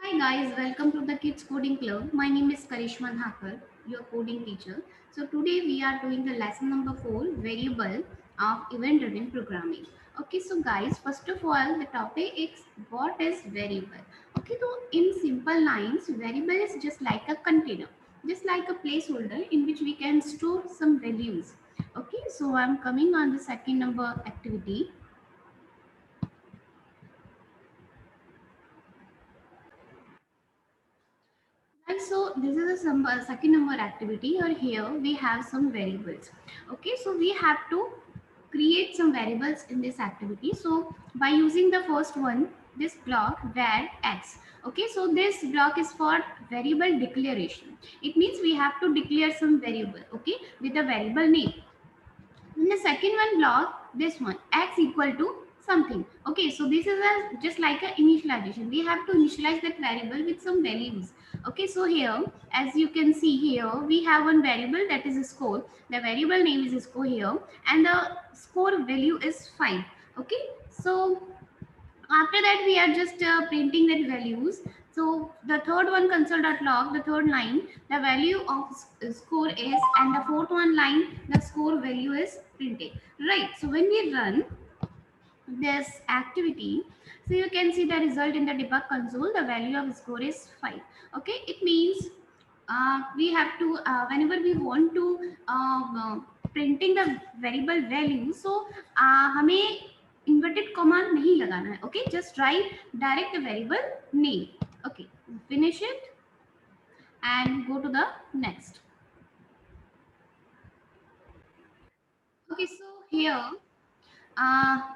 Hi guys, welcome to the Kids Coding Club. My name is Karishma Thakur, your coding teacher. So today we are doing the lesson number 4, variable of event-driven programming. Okay, so guys, first of all, the topic is what is variable. Okay, so in simple lines, variable is just like a container, just like a placeholder in which we can store some values. Okay, so I'm coming on the second number activity. And so this is a second number activity, or here we have some variables. Okay, so we have to create some variables in this activity. So by using the first one, this block var x. Okay, so this block is for variable declaration. It means we have to declare some variable, okay, with a variable name. In the second one block, this one x equal to something. Okay, so this is a just like a initialization. We have to initialize that variable with some values. Okay, so here as you can see here, we have one variable that is a score. The variable name is score here, and the score value is 5. Okay, so after that we are just printing that values. So the third one console.log, the third line, the value of score is, and the fourth one line, the score value is printed, right? So when we run this activity, so you can see the result in the debug console. The value of score is 5. Okay, it means we have to whenever we want to printing the variable value, so हमें inverted comma नहीं लगाना है. Okay, just write direct variable name. Okay, finish it and go to the next. Okay, so here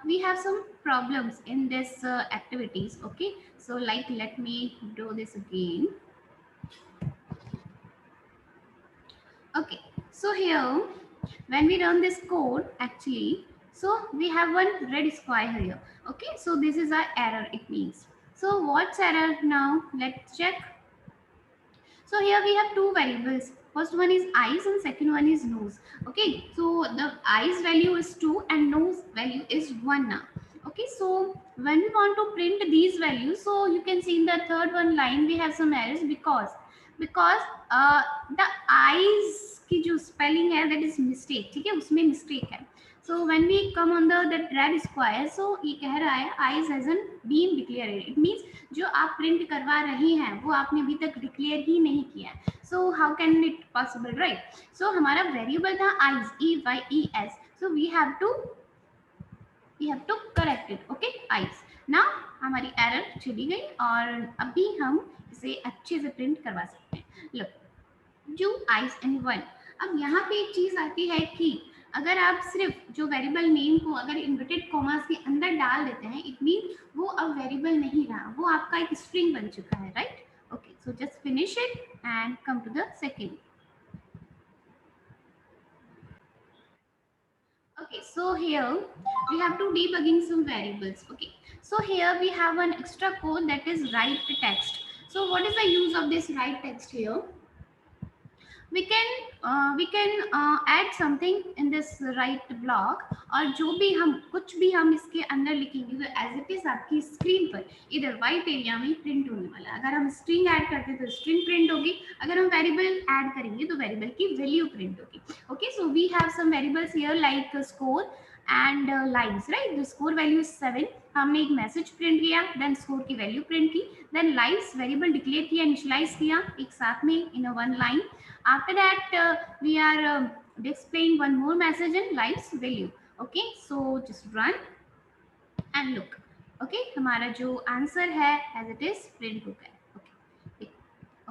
we have some problems in this activities. Okay, so like let me do this again. Okay, so here when we run this code, actually, so we have one red square here. Okay, so this is our error, it means. So what's error now? Let's check. So here we have two variables. First one is eyes and second one is nose. Okay, so the eyes value is 2 and nose value is 1 now. Okay, so when we want to print these values, so you can see in the third one line we have some errors because the eyes की जो spelling है that is mistake. ठीक है, उसमें mistake है. So when we come on the red square, so ये कह रहा है eyes hasn't been declared. It means जो आप प्रिंट करवा रहे हैं वो आपने अभी तक डिक्लेयर ही नहीं किया है. So how can it possible, right? So हमारा वेरिएबल था eyes, EYES. So we have to correct it. Okay, eyes. Now हमारी एरर चली गई और अभी हम इसे अच्छे से प्रिंट करवा सकते हैं. लुक, जो आइज एंड वन. अब यहाँ पे एक चीज आती है कि अगर आप सिर्फ जो वेरिएबल नेम को अगर इन्वर्टेड कॉमास के अंदर डाल देते हैं, इट मीन वो अब वेरिएबल नहीं रहा, वो आपका एक स्ट्रिंग बन चुका है, right? Okay, so just finish it and come to the second. Okay, so here we have to debugging some variables. Okay, so here we have an extra code that is write text. So what is the use of this write text here? We can add something in this right block, और जो भी हम कुछ भी हम इसके अंदर लिखेंगे तो एज इट इज आपकी स्क्रीन पर इधर व्हाइट एरिया में प्रिंट होने वाला है. अगर हम स्ट्रिंग ऐड करते हैं तो स्ट्रिंग प्रिंट होगी, अगर हम वेरिएबल ऐड करेंगे तो वेरिएबल की वैल्यू प्रिंट होगी. Okay, so we have some variables here like score and lines, right? The score value is 7. हमने एक मैसेज प्रिंट किया, देन स्कोर की वैल्यू प्रिंट की, देन लाइन्स वेरिएबल डिक्लेयर किया, इनिशियलाइज किया एक साथ में in a one line. After that we are displaying one more message in lives value. Okay, so just run and look. Okay, हमारा जो answer है as it is print हो गया. Okay,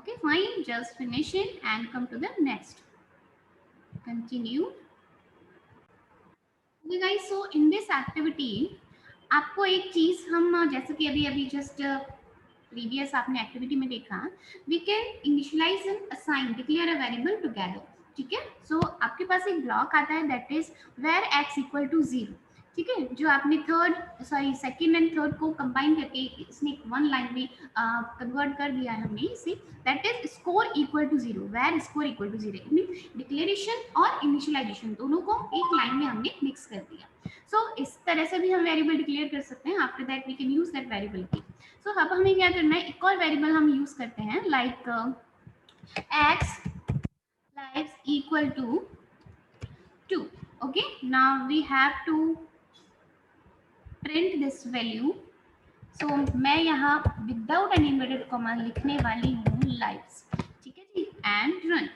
okay, fine, just finish it and come to the next. Continue. Okay guys, so in this activity आपको एक चीज हम जैसे कि अभी अभी जस्ट प्रीवियस आपने एक्टिविटी में देखा, we can initialize and assign declare a variable together. ठीक है, सो आपके पास एक ब्लॉक आता है that is var x equal to 0. ठीक है, जो आपने सेकंड एंड थर्ड को कंबाइन करके इसने वन लाइन में कन्वर्ट कर दिया है हमने इसे, that is score equal to 0, var score equal to 0. It mean declaration और इनिशियलाइजेशन दोनों को एक लाइन में हमने मिक्स कर दिया. सो इस तरह से भी हम वेरिएबल डिक्लेयर कर सकते हैं. After that we can use that variable की. सो अब हमें क्या करना है, एक और वेरिएबल हम यूज करते हैं like x lives equal to 2. Okay, now we have to print this value. So मैं यहाँ विदाउट एनी इन्वर्टेड कॉमा लिखने वाली हूँ lives, ठीक है जी, and run.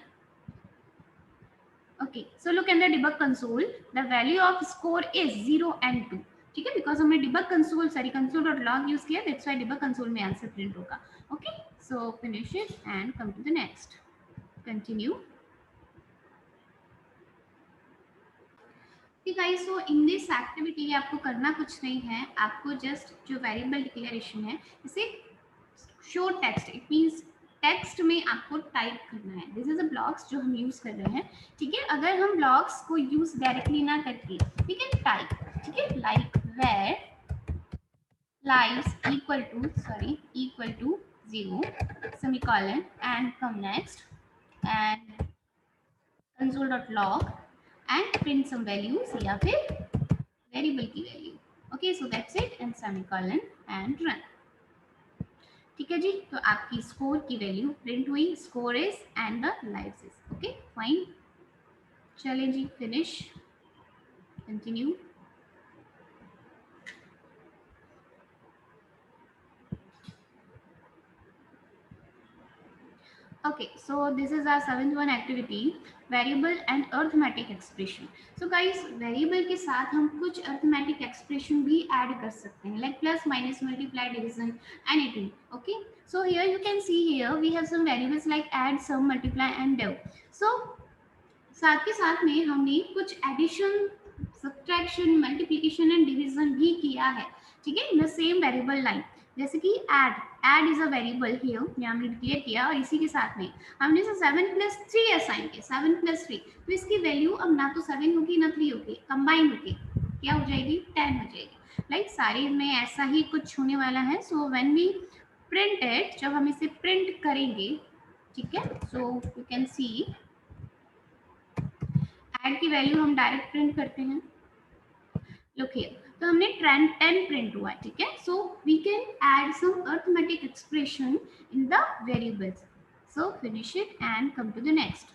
Okay, so look in the debug console, the value of score is 0 and 2. ठीक है, because हमने debug console sorry console.log use किया, that's why debug console में आंसर प्रिंट होगा. Okay, so finish it and come to the next. Continue. Guys, so in this activity आपको करना कुछ नहीं है, आपको जस्ट जो वेरिएबल डिक्लेरेशन है इसे show text, it means text में आपको टाइप करना है. दिस इज अ ब्लॉक्स जो हम यूज कर रहे हैं, ठीक है. अगर हम ब्लॉक्स को यूज डायरेक्टली ना करके वी कैन टाइप, ठीक है, like var lives equal to 0 semicolon and come next and console.log and print some values या फिर वेरिएबल की value. Okay, so that's it and semicolon and run. ठीक है जी, तो आपकी स्कोर की वैल्यू प्रिंट हुई, score is and the lives is. Okay fine, चले जी, finish, continue. Okay, so this is our 7th one activity, variable and arithmetic expression. So guys, variable के साथ हम कुछ arithmetic expression भी add कर सकते हैं, like plus, minus, multiply, division, anything. Okay, so here you can see here we have some variables like add, sum, multiply and div. So साथ के साथ में हमने कुछ addition, subtraction, multiplication and division भी किया है, ठीक है, in the same variable line. जैसे कि add is a variable here, ये हमने डिक्लेयर किया और इसी के साथ में हमने 7+3 असाइन किया, 7+3, तो इसकी वैल्यू अब ना तो 7 होगी ना 3 होगी, कंबाइन होगी क्या हो जाएगी, 10 हो जाएगी. लाइक सारे में ऐसा ही कुछ होने वाला है. So when we print it, जब हम इसे प्रिंट करेंगे, ठीक है, so you can see add की वैल्यू हम डायरेक्ट प्रिंट करते हैं. लुक हियर, तो हमने 10 प्रिंट हुआ है, ठीक है. So we can add some arithmetic expression in the variables. So finish it and come to the next.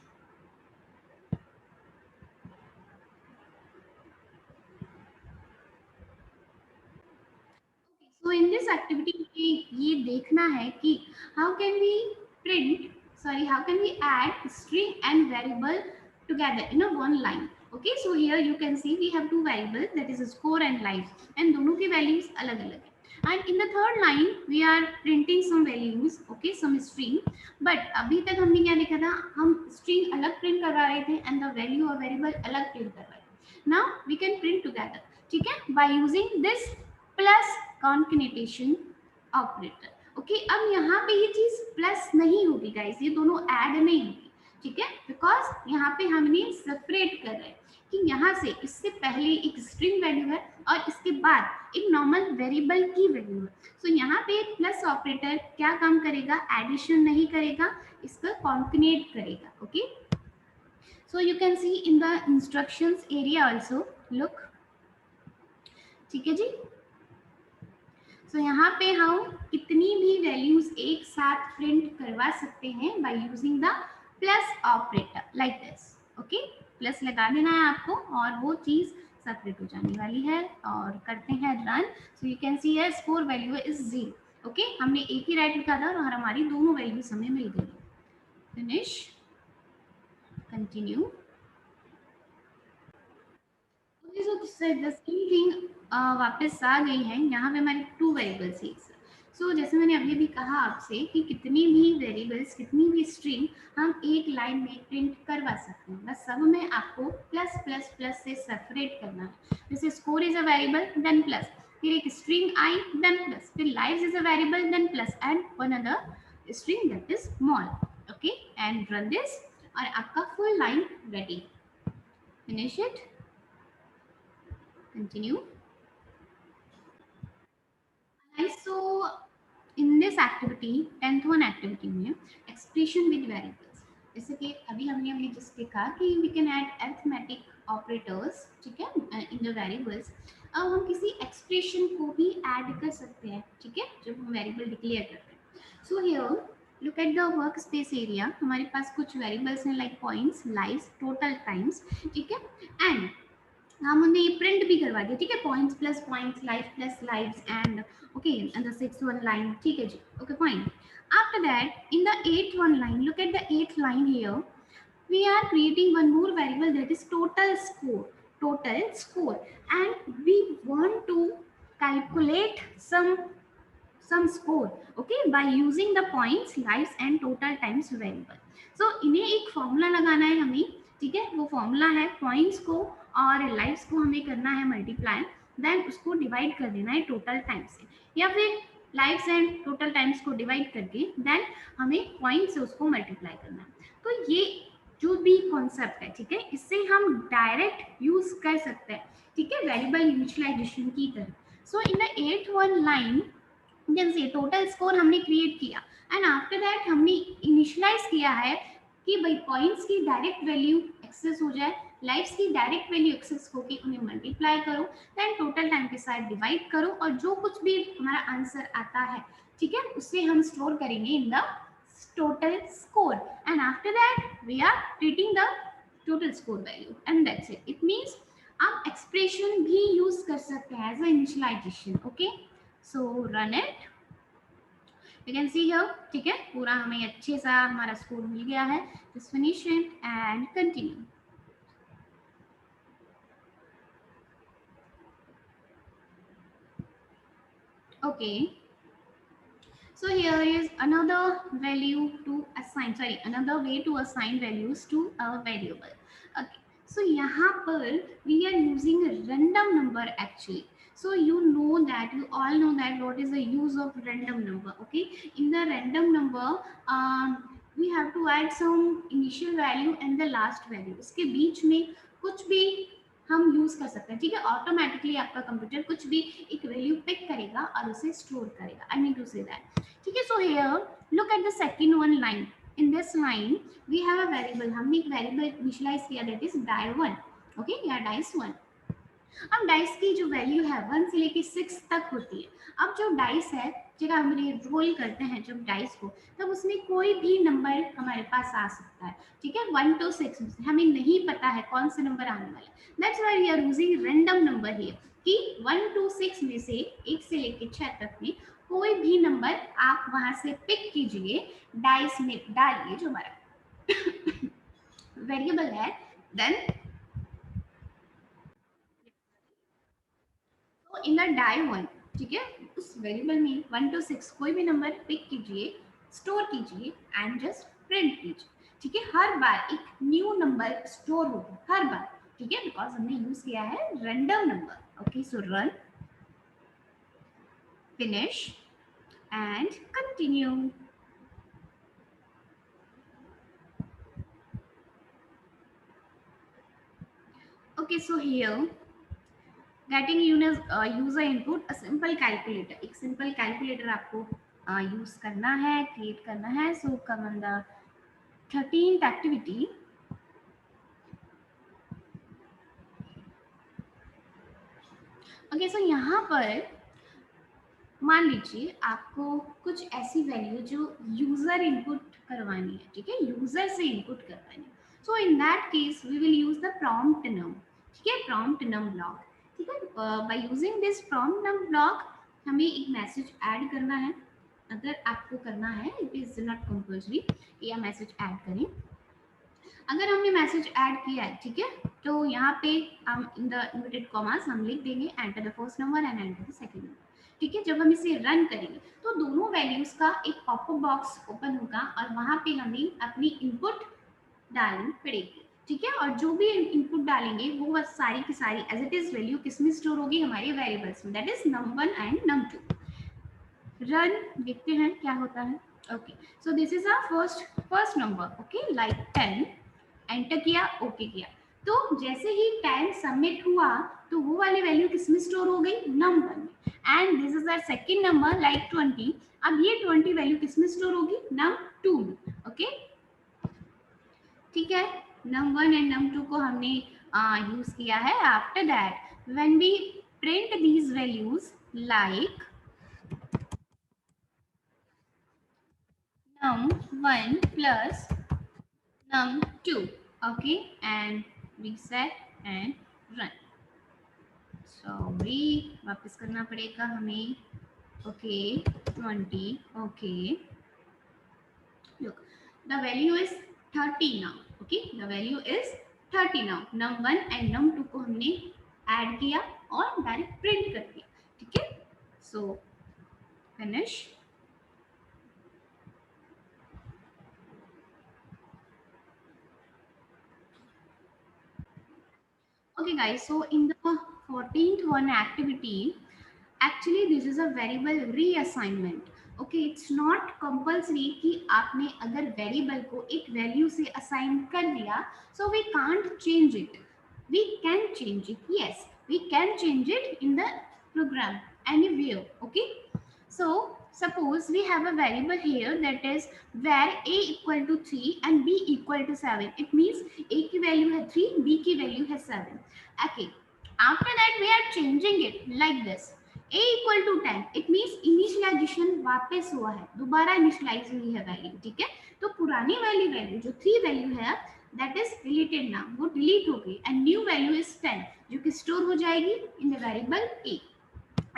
So in this activity ये देखना है कि how can we print, how can we add string and variable together in a one line. Okay, so here you can see we have two variables, that is score and lives, and दोनों की values अलग अलग है. And in the third line we are printing some values, okay, some string. But अभी तक हमने क्या देखा था, हम string अलग print करवा रहे थे and the value और variable अलग print कर रहे थे. Now we can print together, ठीक है, by using this plus concatenation operator. Okay, अब यहाँ पे ये चीज प्लस नहीं होगी गाइस, ये दोनों ऐड नहीं होगी, ठीक है, बिकॉज यहाँ पे हमने सेपरेट कर रहे हैं कि यहाँ से इससे पहले एक स्ट्रिंग वैल्यू है और इसके बाद एक नॉर्मल वेरिएबल की वैल्यू है. सो यहाँ पे प्लस ऑपरेटर क्या काम करेगा, एडिशन नहीं करेगा, इसका कॉन्कनेट करेगा. Okay, so you can C in the instructions area also, look, ठीक है जी. तो यहाँ पे हम कितनी भी वैल्यूज एक साथ प्रिंट करवा सकते हैं by using the plus operator like this. Okay, plus लगा देना है आपको और वो चीज सेपरेट हो जाने वाली है. और करते हैं run. So you can see here score value is 0. Okay, हमने एक ही राइट लिखा था और हमारी दोनों वैल्यूज हमें मिल गई. Finish, continue. The same thing वापस आ गई है, यहाँ पे हमारी टू वेरिएबल्स है. सो जैसे मैंने अभी भी कहा आपसे कि कितनी भी वेरिएबल्स, कितनी भी स्ट्रिंग हम एक लाइन में प्रिंट करवा सकते हैं, बस सब में आपको प्लस प्लस प्लस से सेपरेट करना है. जैसे score is a variable then plus, फिर एक स्ट्रिंग आई देन प्लस, फिर lives is a variable then plus and one other string that is small. Okay, and run this और आपका full line ready. Finish it, continue. So in this activity, 10th one activity में expression with variables. जैसे कि अभी हमने just देखा कि we can add arithmetic operators, ठीक है, इन द वेरिएबल्स। अब हम किसी एक्सप्रेशन को भी ऐड कर सकते हैं, ठीक है, जब हम वेरिएबल डिक्लेयर करते हैं। सो here look at the work space area, हमारे पास कुछ वेरिएबल्स हैं like points, lives, total times, ठीक है, एंड हम उन्हें ये प्रिंट भी करवा दिया, ठीक है, points plus points, live plus lives, and okay and the six one line, ठीक है जी, okay fine. After that in the eighth one line, look at the eighth line here, we are creating one more variable, that is total score, total score, and we want to calculate some score, okay, by using the points, lives and total times variable. So इन्हें एक formula लगाना है हमें, ठीक है, वो formula है points को और लाइव्स को हमें करना है मल्टीप्लाई, देन उसको डिवाइड कर देना है टोटल टाइम से, या फिर लाइव्स एंड टोटल टाइम्स को डिवाइड करके देन हमें पॉइंट से उसको मल्टीप्लाई करना है। तो ये जो भी कॉन्सेप्ट है, ठीक है, इससे हम डायरेक्ट यूज कर सकते हैं, ठीक है, वेरिएबल यूटिलाइजेशन की तरह। So in the eighth one line you can see total score हमने क्रिएट किया, एंड आफ्टर दैट हमने इनिशियलाइज किया है कि भाई पॉइंट्स की डायरेक्ट वैल्यू एक्सेस हो जाए, लाइव्स की डायरेक्ट वैल्यू एक्सेस होके उन्हें मल्टीप्लाई करो, देन टोटल टाइम के साथ डिवाइड करो, और जो कुछ भी हमारा आंसर आता है, ठीक है, उसे हम स्टोर करेंगे in the total score, and after that we are treating the total score value, and that's it. It means आप expression भी use कर सकते हैं as a initialization, okay, so run it, you can see here, ठीक है, पूरा हमें अच्छे सा हमारा स्कोर मिल गया है, just finish it and continue. Okay, so here is another value to assign, sorry, another way to assign values to a variable. Okay, so यहाँ पर we are using a random number actually. So you know that, you all know that what is the use of random number, okay. In the random number we have to add some initial value and the last value, इसके बीच में कुछ भी हम use कर सकते हैं, ठीक है, ऑटोमेटिकली आपका कंप्यूटर कुछ भी एक वैल्यू पिक करेगा और उसे स्टोर करेगा, I mean to say that, ठीक है। So here look at the second one line, in this line we have a variable, हमने एक वेरिएबल इनिशियलाइज किया, दैट इज डाई1, ओके, या डाइस1। अब डाइस की जो वैल्यू है 1 से लेके 6 तक होती है। अब जो डाइस है, जब हम रोल करते हैं जब डाइस को, तब उसमें कोई भी नंबर हमारे पास आ सकता है, ठीक है, 1 to 6 में से हमें नहीं पता है कौन सा नंबर आने वाला है, that's why we are using random number here, कि 1 to 6 में से 1 से लेके 6 तक में कोई भी नंबर आप वहां से पिक कीजिए, डाइस में डालिए जो हमारा वेरिएबल है, देन तो इन द डाई1, ठीक है, उस वेरिएबल में 1 to 6 कोई भी नंबर पिक कीजिए, स्टोर कीजिए एंड जस्ट प्रिंट कीजिए, ठीक है, हर बार एक न्यू नंबर स्टोर होगा, हर बार, ठीक है, बिकॉज हमने यूज किया है random number. Okay, so run, finish and continue. Okay, so here getting user input, a simple calculator, एक सिंपल कैलकुलेटर आपको यूज करना है, क्रिएट करना है। So come on the 13th activity, okay, so यहाँ पर मान लीजिए आपको कुछ ऐसी वैल्यू जो यूजर इनपुट करवानी है, ठीक है, यूजर से इनपुट करवानी है। So in that case we will use the prompt num, ठीक है, प्रॉम्प्ट नम ब्लॉक, ठीक है। By using this prompt num block हमें एक मैसेज ऐड करना है, अगर आपको करना है, इट इज नॉट कंपल्सरी कि आप मैसेज ऐड करें। अगर हमने मैसेज ऐड किया है, ठीक है, तो यहाँ पे हम इन द इन्वर्टेड कॉमास हम लिख देंगे enter the first number and enter the second number, ठीक है। जब हम इसे रन करेंगे तो दोनों वैल्यूज का एक पॉपअप बॉक्स ओपन होगा और वहां पे हमें अपनी इनपुट डालनी पड़ेगी, ठीक है, और जो भी इनपुट डालेंगे वो बस सारी की सारी एज इट इज वैल्यू किसमें स्टोर होगी, हमारे वेरिएबल्स में, that is num1 and num2। Run, देखते हैं क्या होता है। Okay, so this is our first number, okay, like 10, enter किया, ओके किया, तो जैसे ही 10 सबमिट हुआ तो वो वाली वैल्यू किसमें स्टोर हो गई, num1 में, and this is our second number like 20, अब ये 20 वैल्यू किसमें स्टोर होगी, num2 में, ओके। ठीक है, num1 एंड num2 को हमने यूज किया है. After that when we print these values like num1 plus num2, okay, and reset and run. Sorry, वापस करना पड़ेगा हमें. Okay 20. Okay, look, the value is 30 now. okay, the value is 30 now. num1 and num2 को हमने add किया और direct print कर दिया. ठीक है, सो finish. Okay guys, so in the 14th one activity, actually this is a variable reassignment. Okay, it's not compulsory कि आपने अगर variable को एक value से assign कर दिया, so we can't change it. We can change it. Yes, we can change it in the program anywhere. Okay, so suppose we have a variable here that is where a equal to 3 and b equal to 7. It means a की value है 3, b की value है 7. Okay, after that we are changing it like this. a equal to 10, it means initialisation वापस हुआ है, दोबारा initialise हुई है वैल्यू. ठीक है, तो पुरानी वाली वैल्यू जो 3 वैल्यू है दैट इज डिलीटेड नाउ, वो डिलीट हो गई एंड न्यू वैल्यू इज 10 जो कि स्टोर हो जाएगी in the variable a.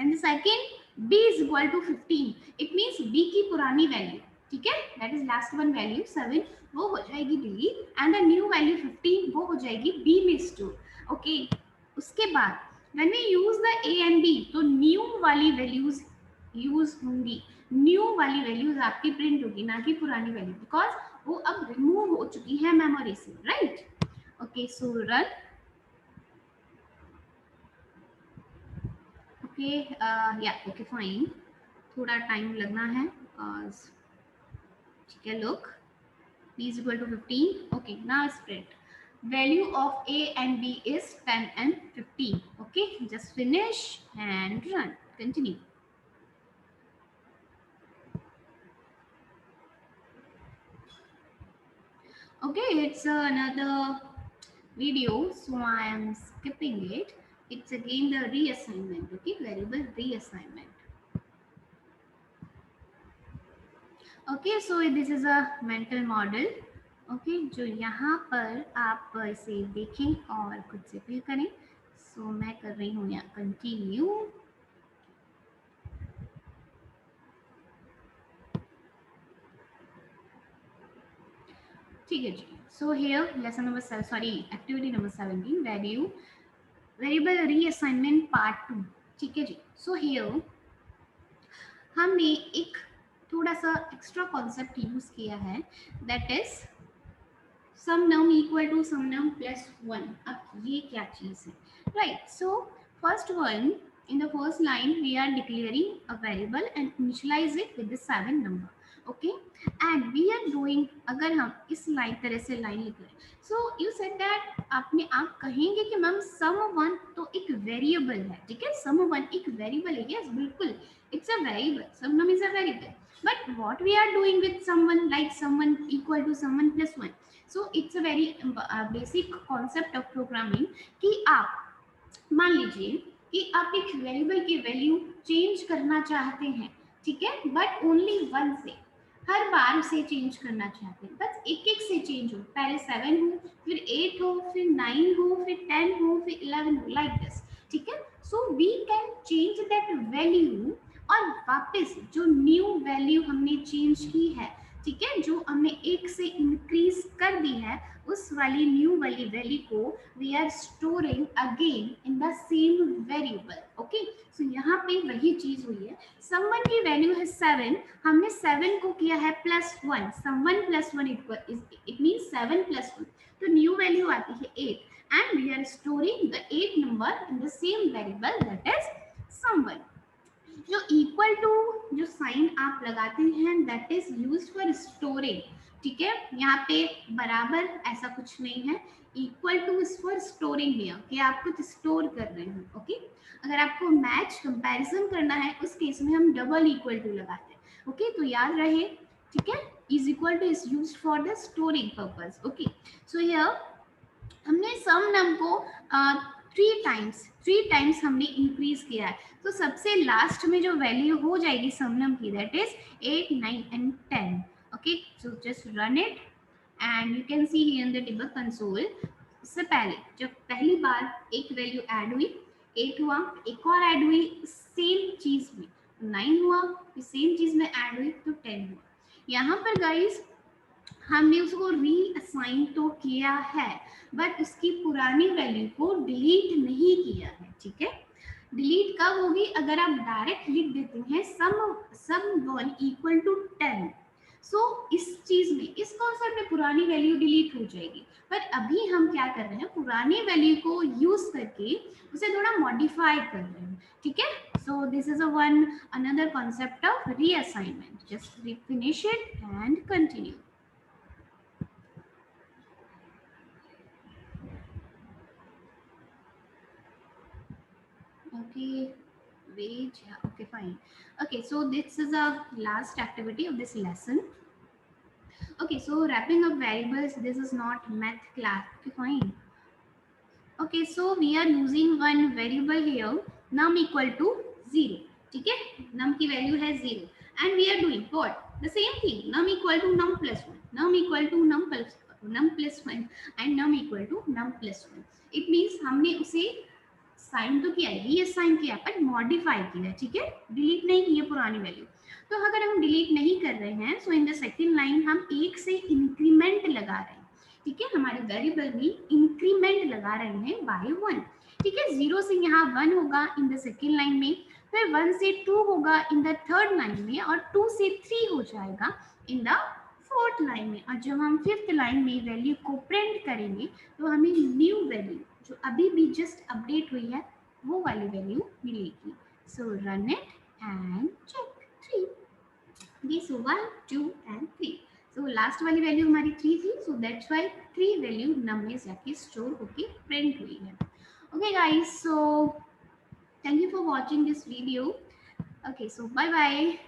And the second b is equal to 15, it means b की पुरानी वैल्यू, ठीक है, that is last one value 7, वो हो जाएगी delete and the new value 15 वो हो जाएगी b में स्टोर. ओके, उसके बाद when we use the a and b तो न्यू वाली वैल्यूज यूज होंगी, न्यू वाली वैल्यूज आपकी प्रिंट होगी, ना कि पुरानी वैल्यू, बिकॉज वो अब रिमूव हो चुकी है मेमोरी से. Right, okay, so run. Okay, या ओके फाइन, थोड़ा टाइम लगना है बिकॉज. ठीक है, look, b is equal to 15. okay, now print. Value of a and b is 10 and 15. okay, just finish and run. Continue. Okay, it's another video, so I am skipping it. It's again the reassignment. Okay, variable reassignment. Okay, so this is a mental model. Okay, जो यहाँ पर आप इसे देखें और खुद से fill करें. सो मैं कर रही हूँ यहाँ कंटिन्यू. ठीक है जी. So here lesson number 7, sorry activity number 17, value variable reassignment part 2. ठीक है जी. सो हियर हमने एक थोड़ा सा एक्स्ट्रा कॉन्सेप्ट यूज किया है, that is sum num equal to sum num plus 1. अब ये क्या चीज है? Right, so first one, in the first line we are declaring a variable and initialize it with the 7 number. okay, and we are doing, अगर हम इस line तरह से लाइन लिख रहे हैं, so you said that आप कहेंगे कि मैम सम वन तो एक वेरिएबल है. ठीक है, सम वन एक वेरिएबल है. यस, बिल्कुल, it's a variable, sum num is a variable, but what we are doing with someone like someone equal to someone plus 1. so it's a very basic concept of programming कि आप मान लीजिए कि आप एक variable की value change करना चाहते हैं. ठीक है, बट ओनली वन से, हर बार उसे चेंज करना चाहते हैं, बस एक एक से चेंज हो, पहले 7 हो, फिर 8 हो, फिर 9 हो, फिर 10 हो, फिर 11 हो, लाइक दिस. ठीक है, so we can change that value और वापस जो न्यू वैल्यू हमने चेंज की है, ठीक है, जो हमने एक से इंक्रीज कर दी है, उस वाली न्यू वाली वैल्यू को we are storing again in the same variable. Okay, so यहाँ पे वही चीज हुई है. समवन की वैल्यू है 7, हमने 7 को किया है +1. समवन +1 इक्वल, इट मींस 7 +1, तो न्यू वैल्यू आती है 8 and we are storing the 8 number in the same variable that is sum one. जो इक्वल टू जो साइन आप लगाते हैं that is used for storing. ठीक है, यहाँ पे बराबर ऐसा कुछ नहीं है. Equal to is for storing here, कि आप कुछ स्टोर कर रहे हैं. ओके, अगर आपको मैच कंपैरिजन करना है उस केस में हम डबल इक्वल टू लगाते हैं. ओके, तो याद रहे ठीक है, is equal to is used for the storing purpose. Okay, so here हमने सम नम को थ्री टाइम्स हमने इंक्रीज किया है. तो सबसे लास्ट में जो वैल्यू हो जाएगी सम नम की, that is 8, 9 and 10. Okay, so just run it and you can see here in the debug console. इससे पहले जब पहली बार एक वैल्यू ऐड हुई 8 हुआ, एक और ऐड हुई सेम चीज में 9 हुआ, फिर सेम चीज में ऐड हुई तो 10 हुआ. यहाँ पर गाइस हमने उसको रीअसाइन तो किया है, बट उसकी पुरानी वैल्यू को डिलीट नहीं किया है. ठीक है, डिलीट कब होगी? अगर आप डायरेक्ट लिख देते हैं सम वन इक्वल टू 10. सो इस चीज में, इस कॉन्सेप्ट में पुरानी वैल्यू डिलीट हो जाएगी. पर अभी हम क्या कर रहे हैं, पुरानी वैल्यू को यूज करके उसे थोड़ा मॉडिफाई कर रहे हैं. ठीक है, सो this is a one another concept of reassignment. Just finish it and continue. Okay, wait. Yeah, okay, fine. Okay, so this is a last activity of this lesson. Okay, so wrapping up variables, this is not math class. Okay, fine. Okay, so we are using one variable here, num equal to 0. ठीक है, num की value है 0 and we are doing what? The same thing, num equal to num plus 1, num equal to num plus 1 and num equal to num plus 1. It means हमने उसे sign तो किया, reassign किया, पर मॉडिफाई किया. ठीक है, डिलीट नहीं की है पुरानी वैल्यू. तो अगर हम डिलीट नहीं कर रहे हैं, सो इन द सेकंड लाइन हम एक से इंक्रीमेंट लगा रहे हैं. ठीक है, हमारे वेरिएबल में इंक्रीमेंट लगा रहे हैं बाय 1. ठीक है, 0 से यहाँ 1 होगा इन द सेकंड लाइन में, फिर 1 से 2 होगा इन द थर्ड लाइन में, और 2 से 3 हो जाएगा इन द फोर्थ लाइन में. और जब हम फिफ्थ लाइन में वैल्यू को प्रिंट करेंगे तो हमें न्यू वैल्यू जो अभी भी जस्ट अपडेट हुई है वो वाली वैल्यू मिलेगी. So run it and check. 3. Okay, so 1, 2 and 3. So last वाली वैल्यू हमारी 3 थी, so that's why 3 value num में जाके स्टोर होके प्रिंट हुई है. Okay guys, so thank you for watching this video. Okay, so bye bye.